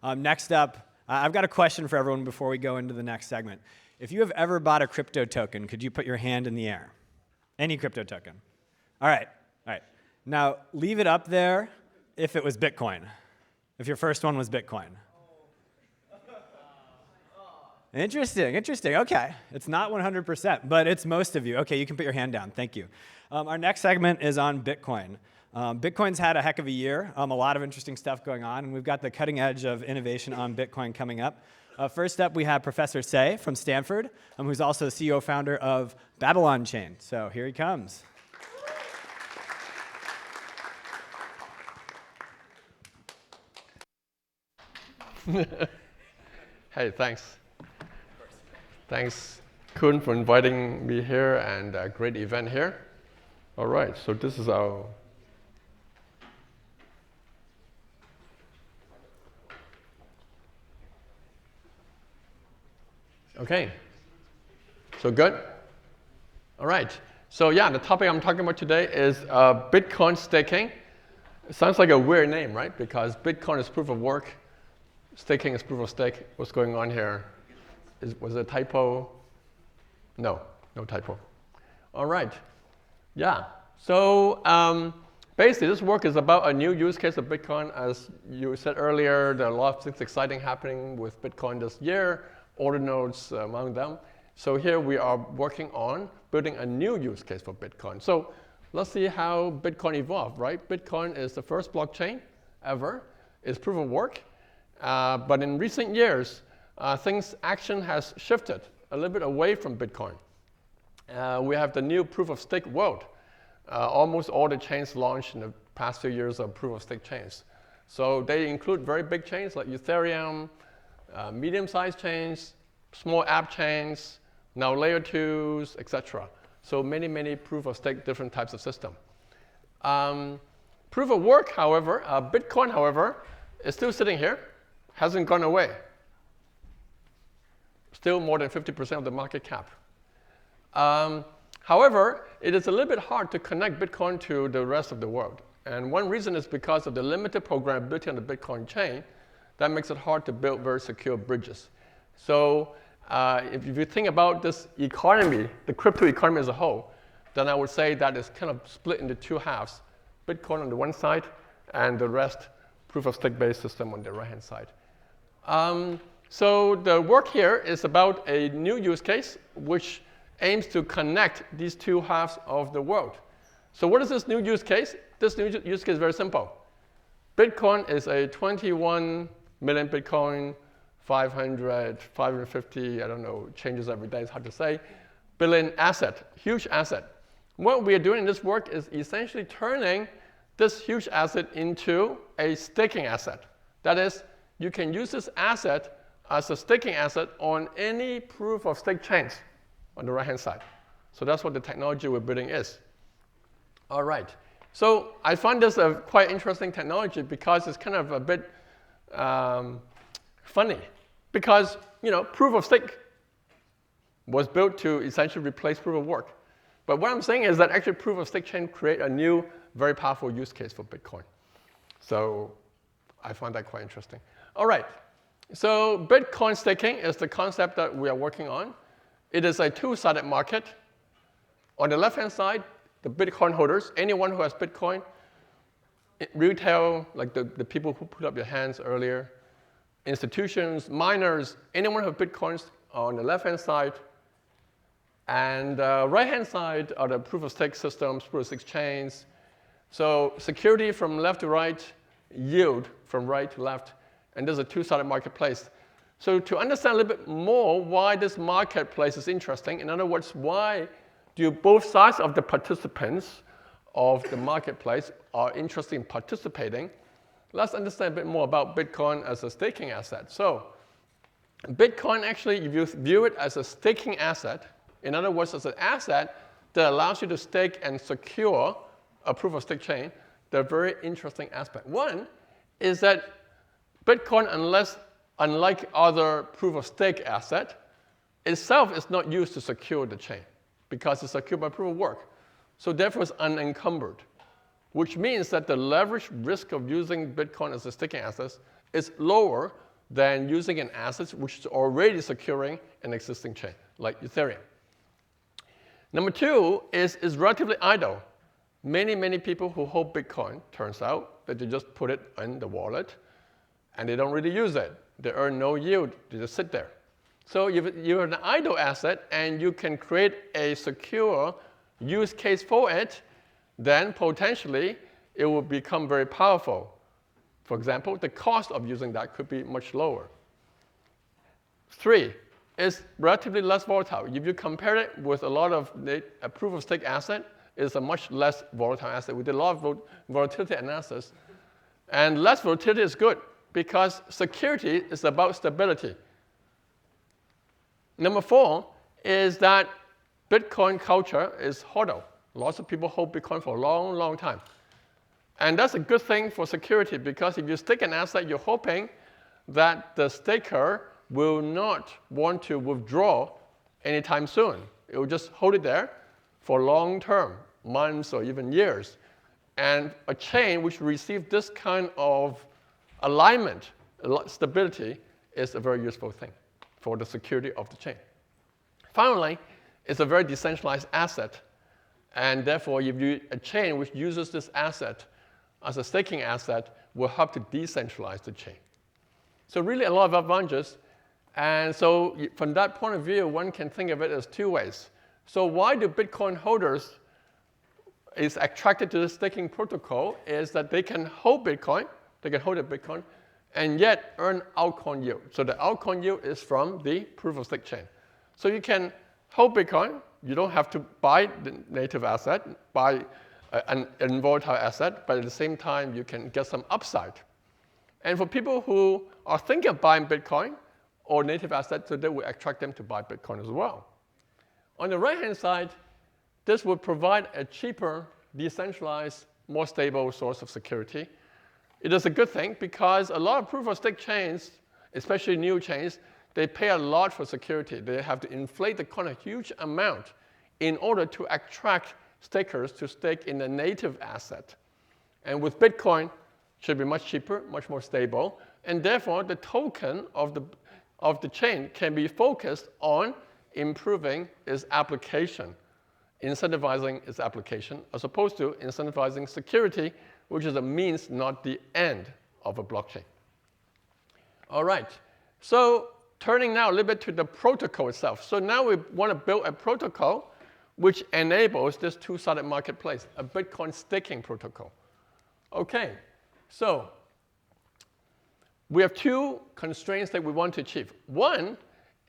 Next up, I've got a question for everyone before we go into the next segment. If you have ever bought a crypto token, could you put your hand in the air? Any crypto token. All right. Now, leave it up there if it was Bitcoin, if your first one was Bitcoin. Interesting. Okay. It's not 100%, but it's most of you. Okay, you can put your hand down. Thank you. Our next segment is on Bitcoin. Bitcoin's had a heck of a year, a lot of interesting stuff going on, and we've got the cutting edge of innovation on Bitcoin coming up. First up, we have Professor Say from Stanford, who's also the CEO founder of BabylonChain. So here he comes. Hey, thanks. Thanks, Kun, for inviting me here, and a great event here. All right, so this is our... Okay, so good? All right, so yeah, the topic I'm talking about today is Bitcoin staking. It sounds like a weird name, right? Because Bitcoin is proof of work, staking is proof of stake. What's going on here? Was it a typo? No typo. All right, yeah. So basically, this work is about a new use case of Bitcoin. As you said earlier, there are a lot of things exciting happening with Bitcoin this year, order nodes among them. So here we are working on building a new use case for Bitcoin. So let's see how Bitcoin evolved, right? Bitcoin is the first blockchain ever. It's proof of work. But in recent years, action has shifted a little bit away from Bitcoin. We have the new proof of stake world. Almost all the chains launched in the past few years are proof of stake chains. So they include very big chains like Ethereum, medium-sized chains, small app chains, now layer 2s, etc. So many proof of stake, different types of system. Proof of work, however, Bitcoin, however, is still sitting here, hasn't gone away. Still more than 50% of the market cap. However, it is a little bit hard to connect Bitcoin to the rest of the world. And one reason is because of the limited programmability on the Bitcoin chain. That makes it hard to build very secure bridges. So if you think about this economy, the crypto economy as a whole, then I would say that it's kind of split into two halves. Bitcoin on the one side, and the rest proof of stake-based system on the right-hand side. So the work here is about a new use case which aims to connect these two halves of the world. So what is this new use case? This new use case is very simple. Bitcoin is a 21 million Bitcoin, 550, I don't know, changes every day, it's hard to say, billion asset, huge asset. What we are doing in this work is essentially turning this huge asset into a staking asset. That is, you can use this asset as a staking asset on any proof of stake chains on the right-hand side. So that's what the technology we're building is. All right. So I find this a quite interesting technology because it's kind of a bit funny. Because proof of stake was built to essentially replace proof of work. But what I'm saying is that actually proof of stake chain create a new, very powerful use case for Bitcoin. So I find that quite interesting. All right. So Bitcoin staking is the concept that we are working on. It is a two-sided market. On the left-hand side, the Bitcoin holders, anyone who has Bitcoin, retail, like the people who put up your hands earlier, institutions, miners, anyone who has Bitcoins on the left-hand side. And right-hand side are the proof of stake systems, proof of stake chains. So security from left to right, yield from right to left. And there's a two-sided marketplace. So to understand a little bit more why this marketplace is interesting, in other words, why do both sides of the participants of the marketplace are interested in participating, let's understand a bit more about Bitcoin as a staking asset. So Bitcoin actually, if you view it as a staking asset, in other words, as an asset that allows you to stake and secure a proof of stake chain, there are very interesting aspects. One is that Bitcoin, unlike other proof of stake asset, itself is not used to secure the chain because it's secured by proof of work. So therefore, it's unencumbered, which means that the leverage risk of using Bitcoin as a staking asset is lower than using an asset which is already securing an existing chain, like Ethereum. Number two is relatively idle. Many people who hold Bitcoin, turns out that they just put it in the wallet, and they don't really use it. They earn no yield. They just sit there. So you're an idle asset, and you can create a secure use case for it, then potentially it will become very powerful. For example, the cost of using that could be much lower. Three, is relatively less volatile. If you compare it with a lot of a proof-of-stake asset, it's a much less volatile asset. We did a lot of volatility analysis. And less volatility is good because security is about stability. Number four is that Bitcoin culture is HODL. Lots of people hold Bitcoin for a long, long time. And that's a good thing for security because if you stake an asset, you're hoping that the staker will not want to withdraw anytime soon. It will just hold it there for long term, months or even years. And a chain which receives this kind of alignment, stability, is a very useful thing for the security of the chain. Finally, it's a very decentralized asset. And therefore, a chain which uses this asset as a staking asset will help to decentralize the chain. So really a lot of advantages. And so from that point of view, one can think of it as two ways. So why do Bitcoin holders is attracted to the staking protocol is that they can hold Bitcoin, they can hold a Bitcoin, and yet earn altcoin yield. So the altcoin yield is from the proof-of-stake chain. So you can hold Bitcoin. You don't have to buy the native asset, buy an volatile asset, but at the same time, you can get some upside. And for people who are thinking of buying Bitcoin or native assets, so that will attract them to buy Bitcoin as well. On the right-hand side, this would provide a cheaper, decentralized, more stable source of security. It is a good thing because a lot of proof-of-stake chains, especially new chains, they pay a lot for security. They have to inflate the coin a huge amount in order to attract stakers to stake in a native asset. And with Bitcoin, it should be much cheaper, much more stable, and therefore the token of the chain can be focused on improving its application, incentivizing its application, as opposed to incentivizing security, which is a means, not the end of a blockchain. All right, so turning now a little bit to the protocol itself. So now we want to build a protocol which enables this two-sided marketplace, a Bitcoin staking protocol. Okay, so we have two constraints that we want to achieve. One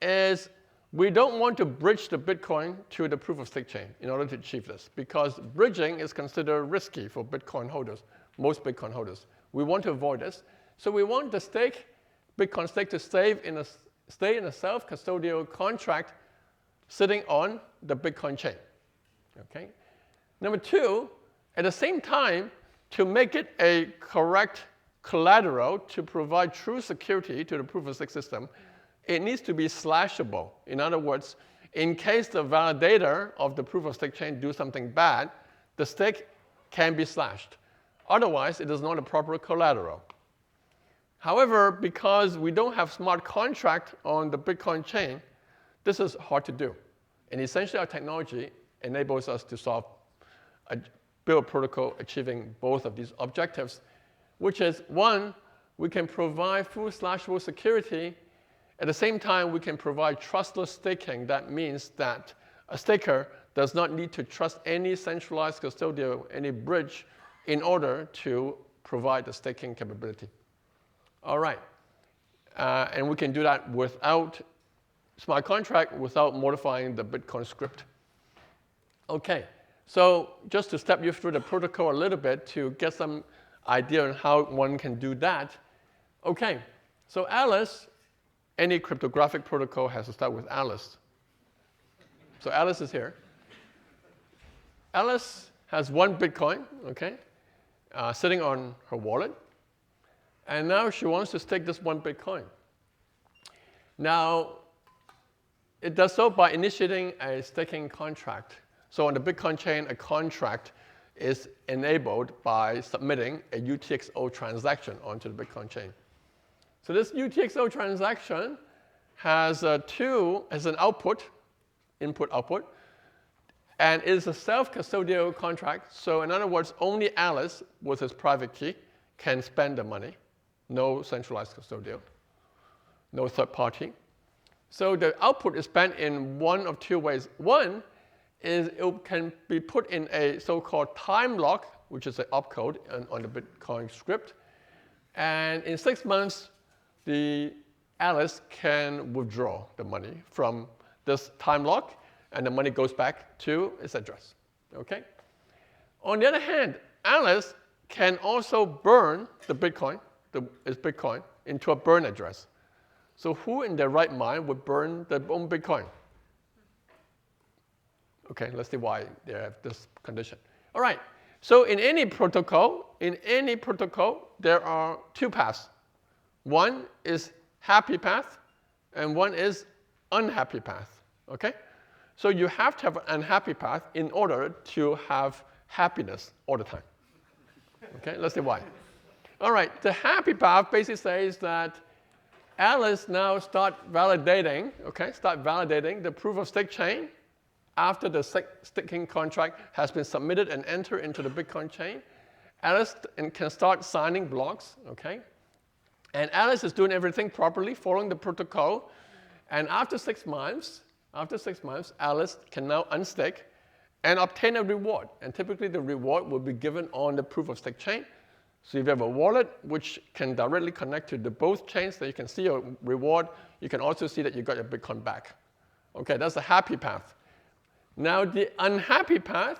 is we don't want to bridge the Bitcoin to the proof-of-stake chain in order to achieve this, because bridging is considered risky for Bitcoin holders, most Bitcoin holders. We want to avoid this. So we want the Bitcoin stake to stay in a self-custodial contract sitting on the Bitcoin chain. Okay? Number two, at the same time, to make it a correct collateral to provide true security to the proof-of-stake system, it needs to be slashable. In other words, in case the validator of the proof-of-stake chain do something bad, the stake can be slashed. Otherwise, it is not a proper collateral. However, because we don't have smart contract on the Bitcoin chain, this is hard to do. And essentially, our technology enables us to build a protocol achieving both of these objectives, which is, one, we can provide full slashable security. At the same time, we can provide trustless staking. That means that a staker does not need to trust any centralized custodial, any bridge, in order to provide the staking capability. All right. And we can do that without smart contract, without modifying the Bitcoin script. OK. So just to step you through the protocol a little bit to get some idea on how one can do that. OK. So Alice, any cryptographic protocol has to start with Alice. So Alice is here. Alice has one Bitcoin, OK, sitting on her wallet. And now she wants to stake this one Bitcoin. Now, it does so by initiating a staking contract. So on the Bitcoin chain, a contract is enabled by submitting a UTXO transaction onto the Bitcoin chain. So this UTXO transaction has an output, input-output, and is a self-custodial contract. So in other words, only Alice with his private key can spend the money. No centralized custodial, no third party. So the output is spent in one of two ways. One is it can be put in a so-called time lock, which is an opcode on the Bitcoin script. And in 6 months, the Alice can withdraw the money from this time lock, and the money goes back to its address. Okay? On the other hand, Alice can also burn the Bitcoin, its Bitcoin, into a burn address. So who in their right mind would burn their own Bitcoin? Okay, let's see why they have this condition. All right, so in any protocol, there are two paths. One is happy path, and one is unhappy path. Okay? So you have to have an unhappy path in order to have happiness all the time. Okay, let's see why. All right, the happy path basically says that Alice now start validating the proof of stake chain after the staking contract has been submitted and entered into the Bitcoin chain. Alice can start signing blocks, okay? And Alice is doing everything properly, following the protocol. And after 6 months, Alice can now unstake and obtain a reward. And typically the reward will be given on the proof of stake chain. So if you have a wallet which can directly connect to both chains, then you can see your reward. You can also see that you got your Bitcoin back. Okay, that's the happy path. Now the unhappy path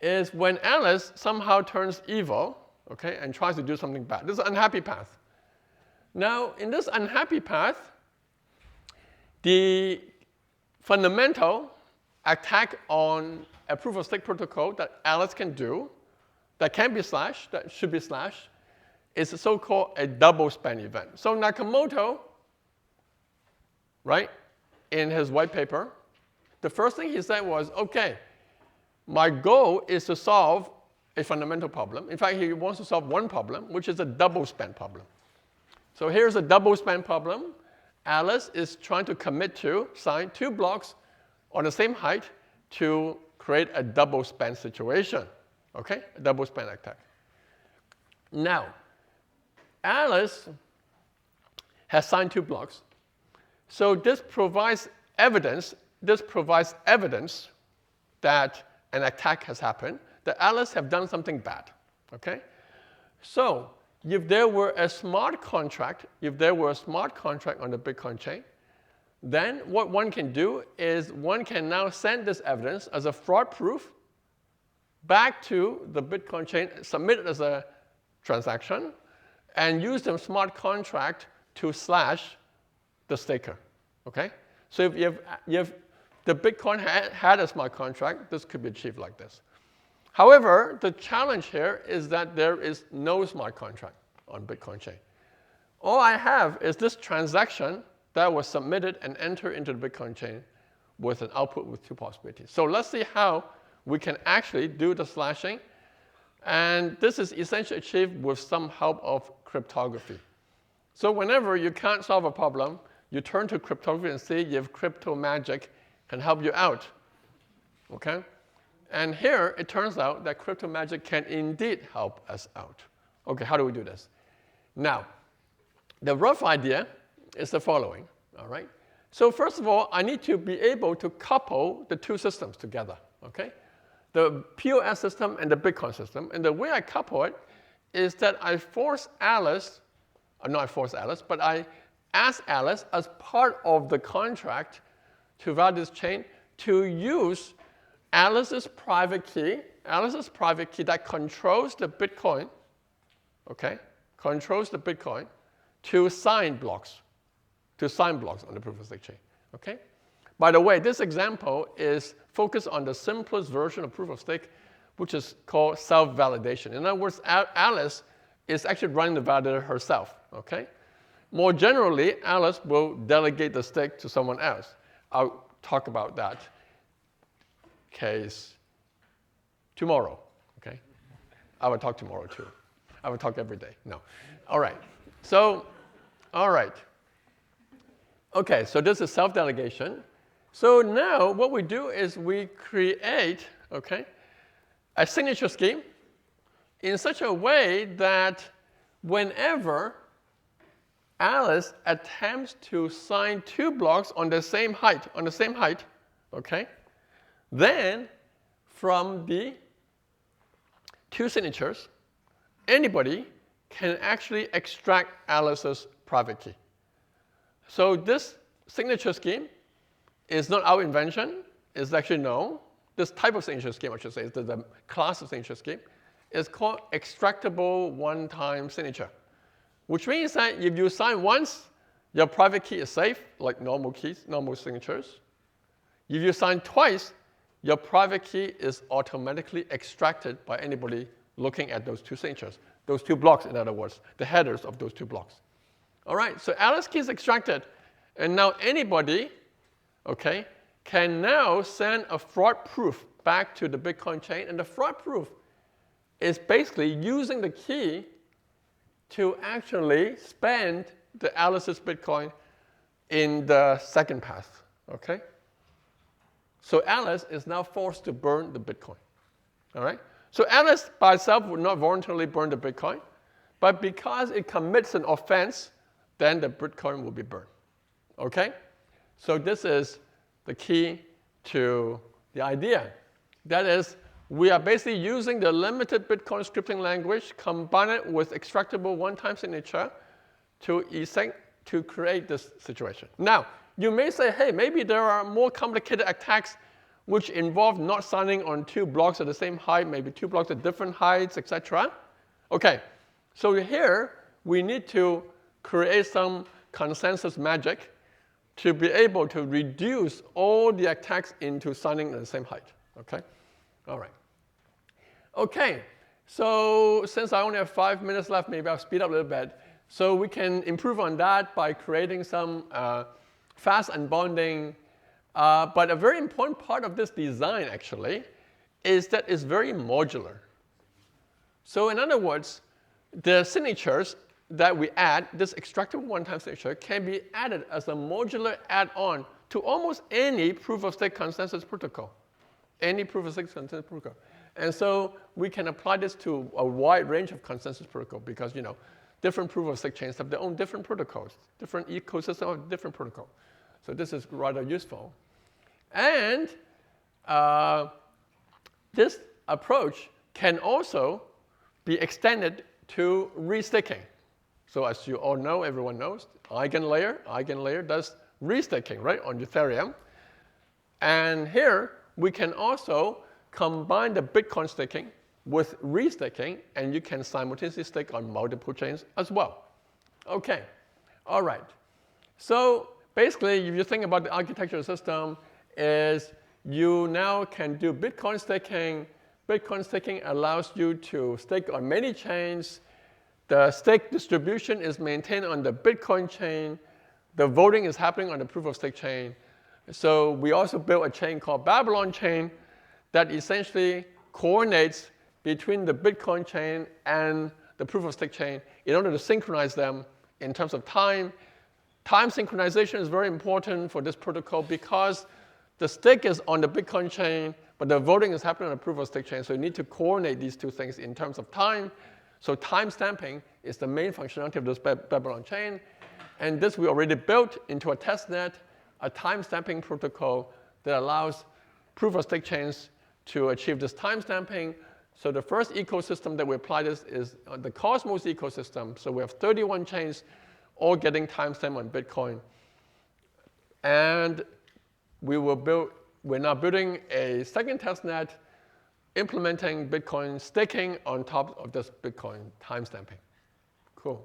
is when Alice somehow turns evil, okay, and tries to do something bad. This is an unhappy path. Now in this unhappy path, the fundamental attack on a proof of stake protocol that Alice can do, that can be slashed, that should be slashed, is a so-called a double spend event. So Nakamoto, right, in his white paper, the first thing he said was, okay, my goal is to solve a fundamental problem. In fact, he wants to solve one problem, which is a double spend problem. So here's a double spend problem. Alice is trying to commit to sign 2 blocks on the same height to create a double spend situation. Okay, a double spend attack. Now, Alice has signed 2 blocks. So this provides evidence that an attack has happened, that Alice have done something bad. Okay? So if there were a smart contract on the Bitcoin chain, then what one can do is one can now send this evidence as a fraud proof back to the Bitcoin chain, submit it as a transaction, and use the smart contract to slash the staker. Okay? So if the Bitcoin had a smart contract, this could be achieved like this. However, the challenge here is that there is no smart contract on Bitcoin chain. All I have is this transaction that was submitted and entered into the Bitcoin chain with an output with 2 possibilities. So let's see how we can actually do the slashing. And this is essentially achieved with some help of cryptography. So whenever you can't solve a problem, you turn to cryptography and see if crypto magic can help you out. Okay? And here, it turns out that crypto magic can indeed help us out. Okay, how do we do this? Now, the rough idea is the following, all right? So first of all, I need to be able to couple the 2 systems together, okay? The POS system and the Bitcoin system. And the way I couple it is that I force Alice, not I force Alice, but I ask Alice as part of the contract to validate this chain to use Alice's private key that controls the Bitcoin, okay, controls the Bitcoin to sign blocks on the proof of stake chain, okay? By the way, this example is focused on the simplest version of proof of stake, which is called self-validation. In other words, Alice is actually running the validator herself, okay? More generally, Alice will delegate the stake to someone else. I'll talk about that case tomorrow, okay? I will talk tomorrow too. I will talk every day. No. All right. So All right. OK, so this is self-delegation. So now what we do is we create, OK, a signature scheme in such a way that whenever Alice attempts to sign 2 blocks on the same height, OK, then from the 2 signatures, anybody can actually extract Alice's private key. So this signature scheme is not our invention. It's actually known. This type of signature scheme, I should say, is the class of signature scheme, is called extractable one-time signature, which means that if you sign once, your private key is safe, like normal keys, normal signatures. If you sign twice, your private key is automatically extracted by anybody looking at those 2 signatures, those 2 blocks, in other words, the headers of those 2 blocks. All right, so Alice key is extracted. And now anybody, OK, can now send a fraud proof back to the Bitcoin chain. And the fraud proof is basically using the key to actually spend the Alice's Bitcoin in the second path. OK? So Alice is now forced to burn the Bitcoin. All right? So Alice by itself would not voluntarily burn the Bitcoin. But because it commits an offense, then the Bitcoin will be burned. OK? So this is the key to the idea. That is, we are basically using the limited Bitcoin scripting language, combine it with extractable one-time signature to create this situation. Now, you may say, hey, maybe there are more complicated attacks which involve not signing on 2 blocks at the same height, maybe 2 blocks at different heights, etc. OK, so here we need to create some consensus magic to be able to reduce all the attacks into signing at the same height. OK? All right. OK, so since I only have 5 minutes left, maybe I'll speed up a little bit. So we can improve on that by creating some fast unbonding. But a very important part of this design, actually, is that it's very modular. So in other words, the signatures that we add, this extractable one-time signature, can be added as a modular add-on to almost any proof-of-stake consensus protocol. Any proof-of-stake consensus protocol. And so we can apply this to a wide range of consensus protocol because, different proof-of-stake chains have their own different protocols, different ecosystem of different protocols. So this is rather useful. And this approach can also be extended to restaking. So as you all know, everyone knows, Eigenlayer does restaking, right, on Ethereum. And here, we can also combine the Bitcoin staking with restaking, and you can simultaneously stake on multiple chains as well. OK, all right. So basically, if you think about the architectural system, is you now can do Bitcoin staking. Bitcoin staking allows you to stake on many chains. The stake distribution is maintained on the Bitcoin chain. The voting is happening on the proof-of-stake chain. So we also built a chain called BabylonChain that essentially coordinates between the Bitcoin chain and the proof-of-stake chain in order to synchronize them in terms of time. Time synchronization is very important for this protocol because the stake is on the Bitcoin chain, but the voting is happening on the proof-of-stake chain. So you need to coordinate these 2 things in terms of time. So time stamping is the main functionality of this BabylonChain. And this we already built into a testnet, a time stamping protocol that allows proof-of-stake chains to achieve this time stamping. So the first ecosystem that we apply this is the Cosmos ecosystem. So we have 31 chains all getting timestamp on Bitcoin. And we're now building a second testnet implementing Bitcoin staking on top of this Bitcoin timestamping. Cool.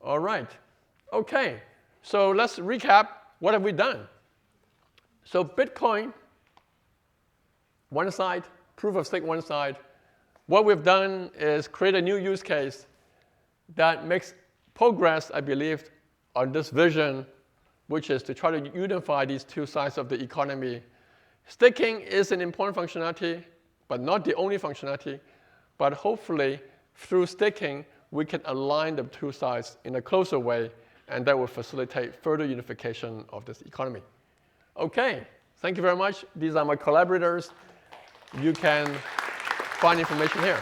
All right. OK, so let's recap. What have we done? So Bitcoin, one side, proof-of-stake one side. What we've done is create a new use case that makes progress, I believe, on this vision, which is to try to unify these 2 sides of the economy. Staking is an important functionality, but not the only functionality. But hopefully, through staking, we can align the 2 sides in a closer way and that will facilitate further unification of this economy. OK, thank you very much. These are my collaborators. You can find information here.